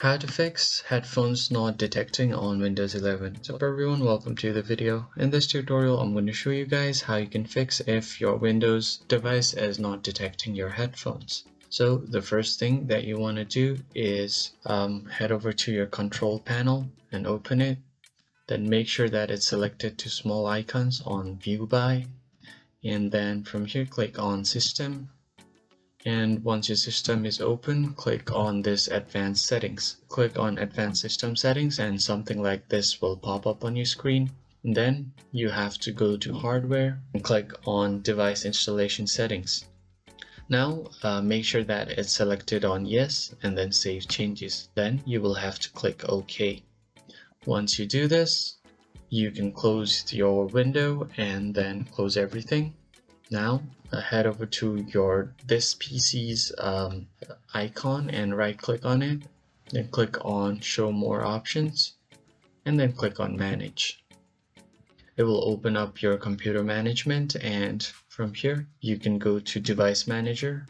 How to fix headphones not detecting on Windows 11. So everyone, welcome to the video. In this tutorial, I'm going to show you guys how you can fix if your Windows device is not detecting your headphones. So the first thing that you want to do is head over to your control panel and open it. Then make sure that it's selected to small icons on View By. And then from here, click on System. And once your system is open, click on this Advanced Settings. Click on Advanced System Settings and something like this will pop up on your screen. And then you have to go to Hardware and click on Device Installation Settings. Now make sure that it's selected on Yes and then Save Changes. Then you will have to click OK. Once you do this, you can close your window and then close everything. Now head over to this PC's icon and right click on it, then click on Show More Options and then click on Manage. It will open up your computer management, and from here you can go to Device Manager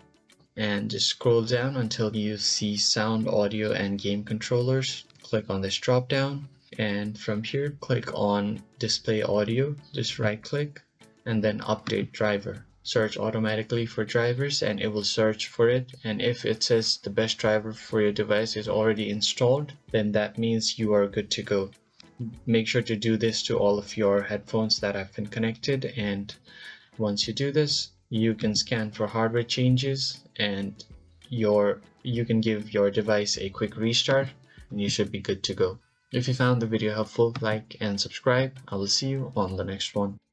and just scroll down until you see Sound, Audio and Game Controllers. Click on this drop down, and from here click on Display Audio, just right click and then Update Driver. Search automatically for drivers and it will search for it, and if it says the best driver for your device is already installed, then that means you are good to go. Make sure to do this to all of your headphones that have been connected, and once you do this, you can scan for hardware changes and you can give your device a quick restart and you should be good to go. If you found the video helpful, like and subscribe. I will see you on the next one.